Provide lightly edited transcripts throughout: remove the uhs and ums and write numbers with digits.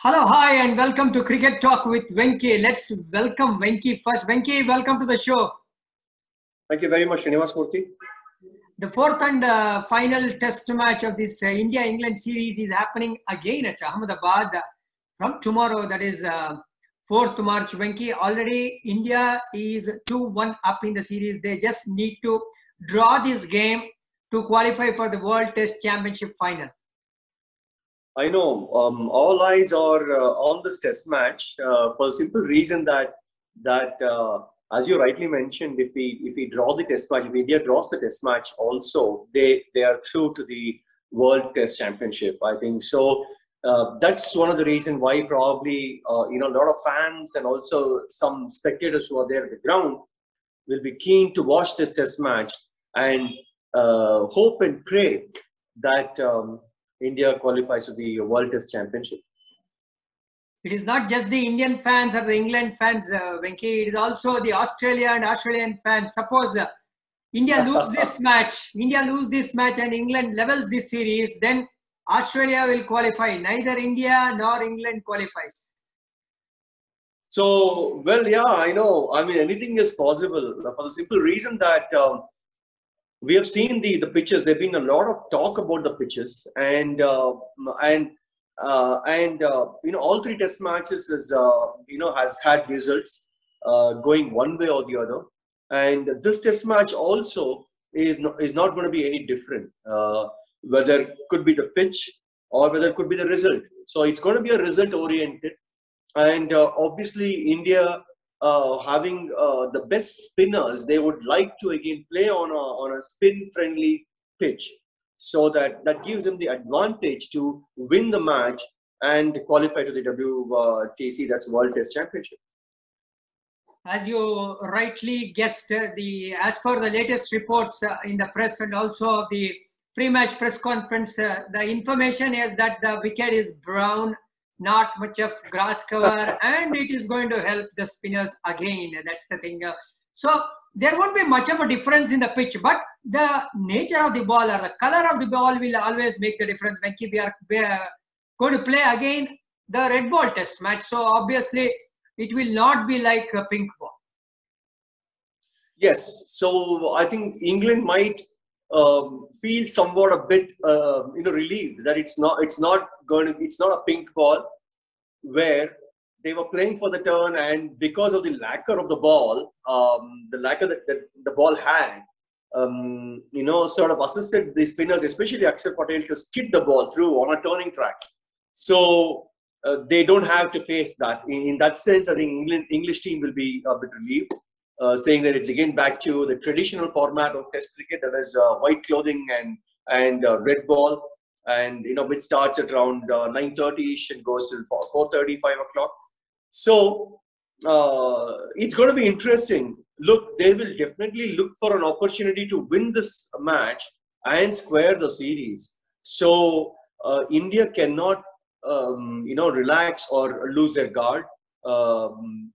Hello, hi, and welcome to Cricket Talk with Venky. Let's welcome Venky first. Venky, welcome to the show. Thank you very much, Srinivas Murthy. The fourth and final test match of this India-England series is happening again at Ahmedabad from tomorrow, that is 4th March. Venky, already India is 2-1 up in the series. They just need to draw this game to qualify for the World Test Championship final. I know all eyes are on this test match for the simple reason that as you rightly mentioned, if we draw the test match, if India draws the test match, also they are through to the World Test Championship. I think so. That's one of the reasons why probably a lot of fans and also some spectators who are there at the ground will be keen to watch this test match and hope and pray that India qualifies to the World Test Championship. It is not just the Indian fans or the England fans, Venky. It is also the Australia and Australian fans. Suppose India lose this match, and England levels this series, then Australia will qualify. Neither India nor England qualifies. So, well, yeah, I know. I mean, anything is possible for the simple reason that we have seen the pitches. There've been a lot of talk about the pitches, and all three test matches has had results going one way or the other, and this test match also is not going to be any different. Whether it could be the pitch or whether it could be the result. So it's going to be a result oriented, and obviously India. Having the best spinners, they would like to again play on a spin-friendly pitch, so that gives them the advantage to win the match and qualify to the WTC, that's World Test Championship. As you rightly guessed, as per the latest reports in the press and also the pre-match press conference, the information is that the wicket is brown. Not much of grass cover, and it is going to help the spinners again. That's the thing. So there won't be much of a difference in the pitch, but the nature of the ball or the color of the ball will always make the difference. When we are going to play again the red ball test match, so obviously it will not be like a pink ball. Yes, so I think England might feel somewhat a bit relieved that it's not a pink ball, where they were playing for the turn, and because of the lacquer of the ball, the lacquer that the ball had sort of assisted the spinners, especially Akshar Patel, to skid the ball through on a turning track, so they don't have to face that. In that sense, I think English team will be a bit relieved. Saying that it's again back to the traditional format of Test cricket, that is white clothing and red ball, and which starts at around 9:30ish and goes till 4:30, 5 o'clock. So it's going to be interesting. Look, they will definitely look for an opportunity to win this match and square the series. So India cannot relax or lose their guard.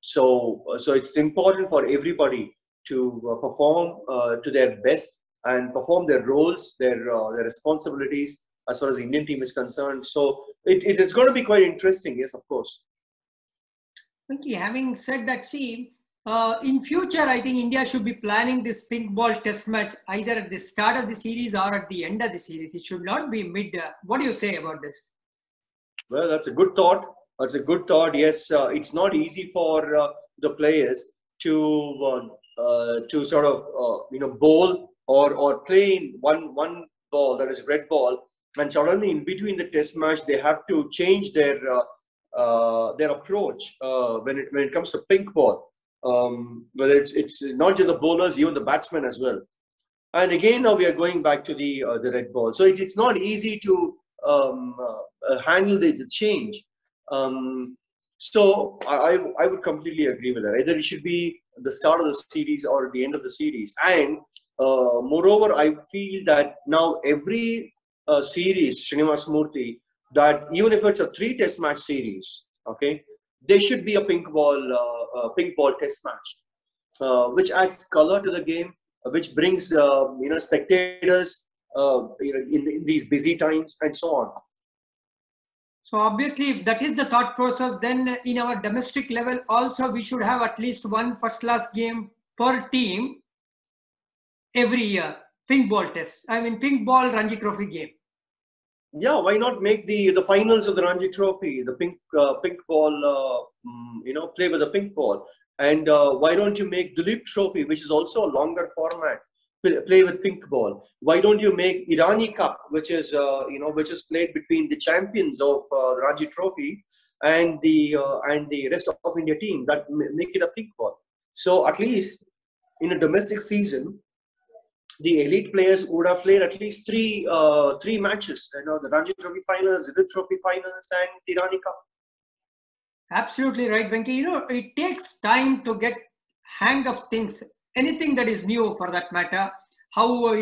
So it's important for everybody to perform to their best and perform their roles, their responsibilities as far as the Indian team is concerned. So it is going to be quite interesting, yes, of course. Okay, having said that, see, in future, I think India should be planning this pink ball test match either at the start of the series or at the end of the series. It should not be mid. What do you say about this? Well, that's a good thought. That's a good thought. Yes, it's not easy for the players to sort of bowl or play in one ball, that is red ball, and suddenly in between the test match they have to change their approach when it comes to pink ball. Whether it's not just the bowlers, even the batsmen as well. And again, now we are going back to the red ball. So it's not easy to handle the change. So I would completely agree with that. Either it should be the start of the series or the end of the series. And moreover, I feel that now every series, Srinivas Murthy, that even if it's a 3 test match series, okay, there should be a pink ball test match, which adds color to the game, which brings spectators in these busy times and so on. So obviously, if that is the thought process, then in our domestic level also we should have at least one first-class game per team every year. Pink ball test. I mean, pink ball Ranji Trophy game. Yeah, why not make the finals of the Ranji Trophy, the pink ball, play with the pink ball, and why don't you make Duleep Trophy, which is also a longer format, play with pink ball? Why don't you make Irani Cup, which is which is played between the champions of the Ranji Trophy and the rest of India team, that make it a pink ball? So at least in a domestic season, the elite players would have played at least three matches. The Ranji Trophy finals, the Duleep Trophy finals, and the Irani Cup. Absolutely right, Venky. It takes time to get hang of things. Anything that is new, for that matter. How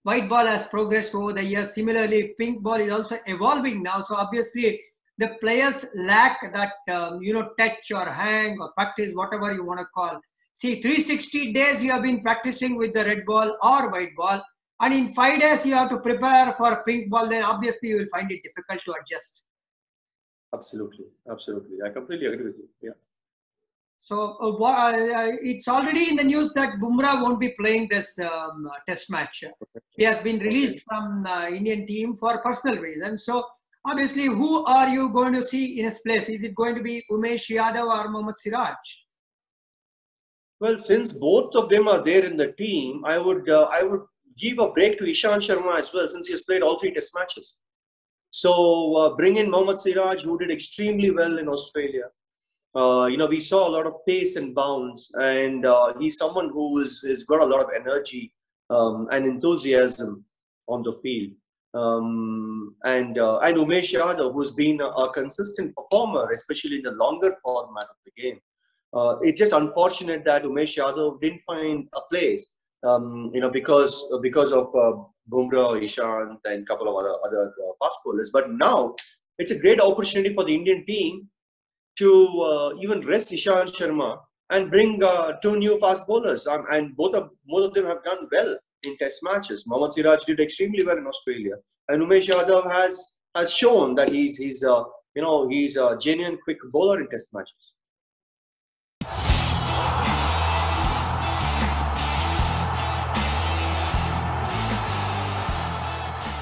white ball has progressed over the years. Similarly, pink ball is also evolving now. So obviously, the players lack that touch or hang or practice, whatever you want to call. See, 360 days you have been practicing with the red ball or white ball, and in 5 days you have to prepare for pink ball. Then obviously you will find it difficult to adjust. Absolutely, absolutely. I completely agree with you. Yeah. So it's already in the news that Bumrah won't be playing this test match. He has been released from Indian team for personal reasons. So obviously, who are you going to see in his place? Is it going to be Umesh Yadav or Mohammad Siraj? Well, since both of them are there in the team, I would give a break to Ishant Sharma as well, since he has played all 3 test matches. So bring in Mohammad Siraj, who did extremely well in Australia. We saw a lot of pace and bounce, and he's someone who is got a lot of energy and enthusiasm on the field. And Umesh Yadav, who's been a consistent performer, especially in the longer format of the game. It's just unfortunate that Umesh Yadav didn't find a place, because of Bumrah, Ishant, and a couple of other fast bowlers. But now it's a great opportunity for the Indian team to even rest Ishant Sharma and bring 2 new fast bowlers. And both of them have done well in test matches. Mohammad Siraj did extremely well in Australia, and Umesh Yadav has shown that he's a genuine quick bowler in test matches.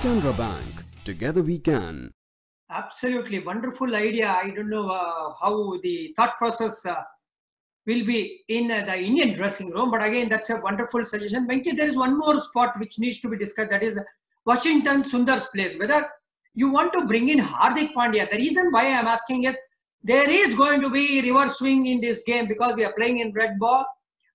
Canara Bank. Together we can. Absolutely wonderful idea. I don't know how the thought process will be in the Indian dressing room, but again, that's a wonderful suggestion. Venky, there is one more spot which needs to be discussed. That is Washington Sundar's place. Whether you want to bring in Hardik Pandya. The reason why I am asking is there is going to be reverse swing in this game because we are playing in red ball,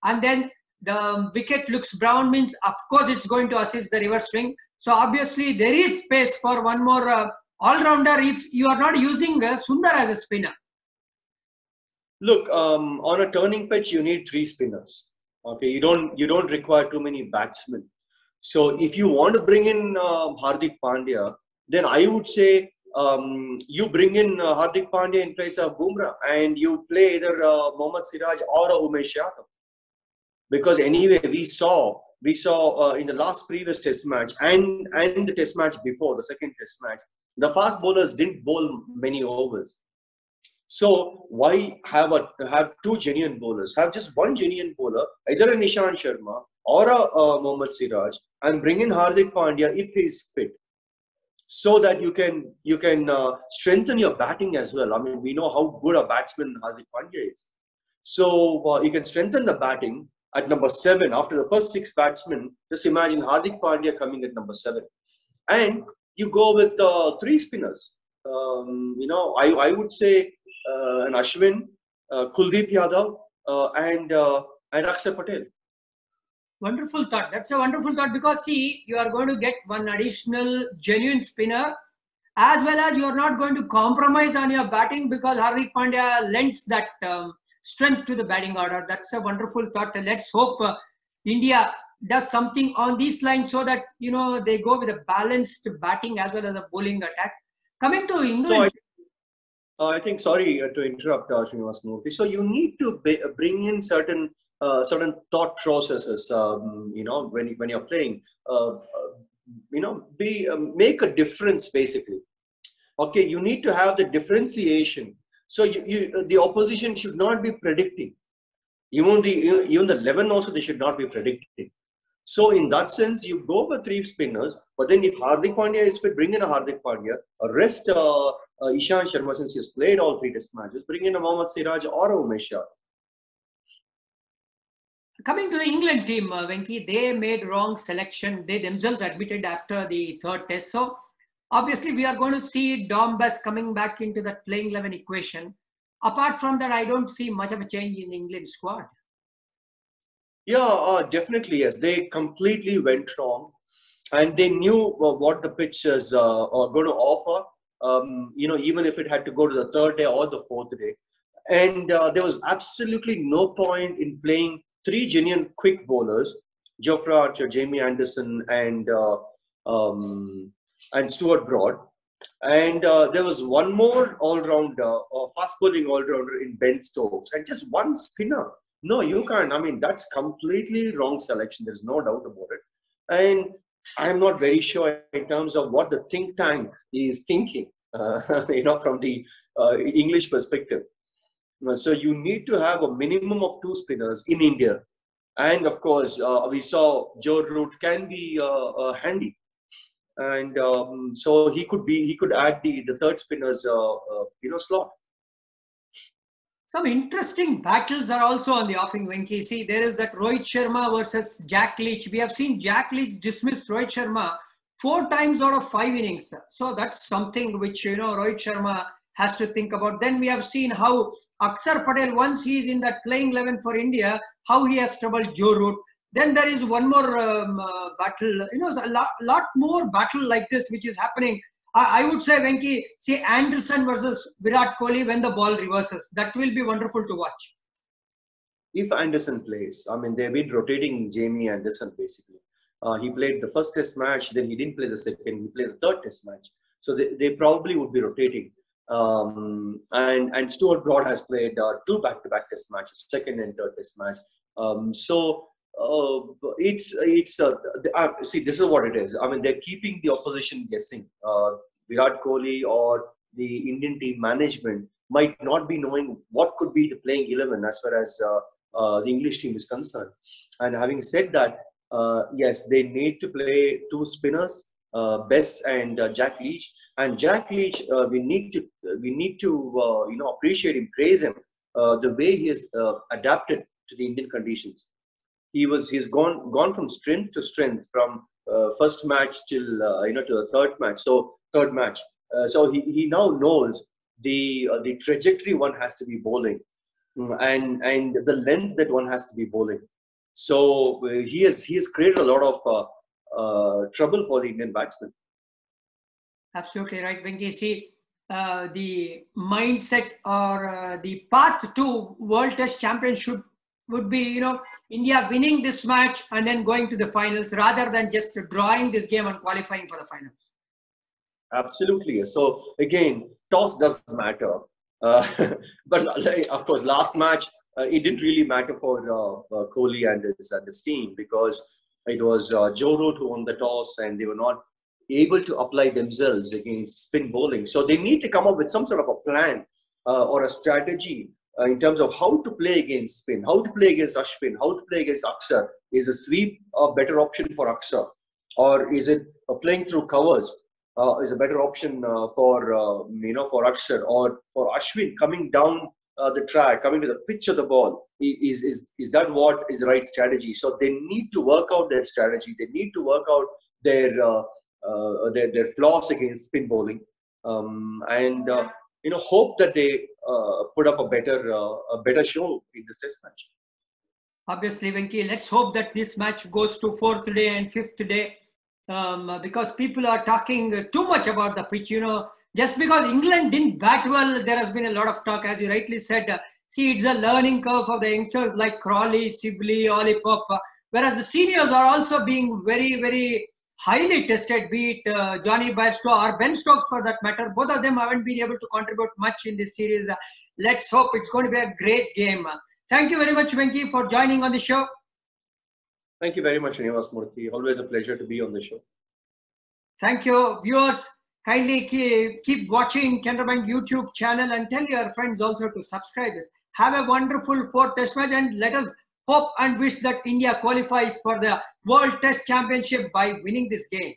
and then the wicket looks brown, means of course it's going to assist the reverse swing. So obviously there is space for one more all-rounder if you are not using Sundar as a spinner. Look, on a turning pitch, you need 3 spinners. Okay, you don't require too many batsmen. So if you want to bring in Hardik Pandya, then I would say you bring in Hardik Pandya in place of Bumrah, and you play either Mohammad Siraj or Umesh Yadav. Because anyway, we saw in the previous test match and the test match before, the second test match, the fast bowlers didn't bowl many overs. So why have 2 genuine bowlers? Have just 1 genuine bowler, either an Ishant Sharma or a Mohammad Siraj, and bring in Hardik Pandya if he is fit, so that you can strengthen your batting as well. I mean, we know how good a batsman Hardik Pandya is. So you can strengthen the batting at number 7 after the first 6 batsmen. Just imagine Hardik Pandya coming at number 7, and you go with 3 spinners. I would say an Ashwin, Kuldeep Yadav, and Akshar Patel. Wonderful thought. That's a wonderful thought, because see, you are going to get 1 additional genuine spinner, as well as you are not going to compromise on your batting, because Hardik Pandya lends that strength to the batting order. That's a wonderful thought. Let's hope India does something on these lines so that they go with a balanced batting as well as a bowling attack. Coming to England. So I think, sorry to interrupt, Srinivas Murthy. So you need to bring in certain thought processes. When you're playing, make a difference basically. Okay, you need to have the differentiation. So the opposition should not be predicting. Even the 11 also, they should not be predicting. So in that sense, you go for 3 spinners, but then if Hardik Pandya is fit, bring in a Hardik Pandya, rest Ishant Sharma, since he's played all 3 test matches, bring in a Mohammad Siraj or a Umesh Yadav. Coming to the England team, Venky, they made wrong selection. They themselves admitted after the 3rd test. So obviously we are going to see Dom Bess coming back into that playing 11 equation. Apart from that, I don't see much of a change in the England squad. Yeah, definitely, yes. They completely went wrong, and they knew what the pitch is going to offer. Even if it had to go to the 3rd day or the 4th day, and there was absolutely no point in playing 3 genuine quick bowlers: Jofra Archer, Jamie Anderson, and Stuart Broad. And there was one more all-rounder, fast bowling all-rounder in Ben Stokes, and just one spinner. No, you can't. I mean, that's completely wrong selection. There's no doubt about it. And I'm not very sure in terms of what the think tank is thinking, from the English perspective. So you need to have a minimum of 2 spinners in India. And of course, we saw Joe Root can be handy. And so he could add the 3rd spinner's slot. Some interesting battles are also on the offing, Venky. See, there is that Rohit Sharma versus Jack Leach. We have seen Jack Leach dismiss Rohit Sharma 4 times out of 5 innings. So that's something which, Rohit Sharma has to think about. Then we have seen how Akshar Patel, once he is in that playing 11 for India, how he has troubled Joe Root. Then there is one more battle, a lot more battle like this which is happening. I would say, Venky, see Anderson versus Virat Kohli when the ball reverses. That will be wonderful to watch. If Anderson plays, I mean, they've been rotating Jamie Anderson basically. He played the 1st test match, then he didn't play the 2nd, he played the 3rd test match. So they probably would be rotating. And Stuart Broad has played 2 back-to-back test matches, 2nd and 3rd test match. See, this is what it is. I mean, they're keeping the opposition guessing. Virat Kohli or the Indian team management might not be knowing what could be the playing 11 as far as the English team is concerned. And having said that, yes, they need to play 2 spinners, Bess and Jack Leach. And Jack Leach, we need to appreciate him, praise him, the way he has adapted to the Indian conditions. He's gone from strength to strength, from 1st match till to the 3rd match. So 3rd match. So he now knows the trajectory one has to be bowling, and the length that one has to be bowling. So he has created a lot of trouble for the Indian batsmen. Absolutely right, Venky. See, the mindset or the path to World Test Championship would be, India winning this match and then going to the finals rather than just drawing this game and qualifying for the finals. Absolutely. So again, toss does matter. But of course, last match, it didn't really matter for Kohli and his team, because it was Joe Root who won the toss, and they were not able to apply themselves against spin bowling. So they need to come up with some sort of a plan or a strategy in terms of how to play against spin, how to play against Ashwin, how to play against Akshar. Is a sweep a better option for Akshar, or is it playing through covers is a better option for Akshar, or for Ashwin coming down the track, coming to the pitch of the ball? Is that what is the right strategy? So they need to work out their strategy. They need to work out their flaws against spin bowling, and hope that they put up a better show in this test match. Obviously, Venky, let's hope that this match goes to 4th day and 5th day, because people are talking too much about the pitch. Just because England didn't bat well, there has been a lot of talk, as you rightly said. See, it's a learning curve for the youngsters like Crawley, Sibley, Ollie Pope, whereas the seniors are also being very, very highly tested, be it Johnny Bairstow or Ben Stokes for that matter. Both of them haven't been able to contribute much in this series. Let's hope it's going to be a great game. Thank you very much, Venky, for joining on the show. Thank you very much, Srinivas Murthy. Always a pleasure to be on the show. Thank you, viewers. Kindly keep watching Canara Bank YouTube channel and tell your friends also to subscribe it. Have a wonderful fourth test match and let us hope and wish that India qualifies for the World Test Championship by winning this game.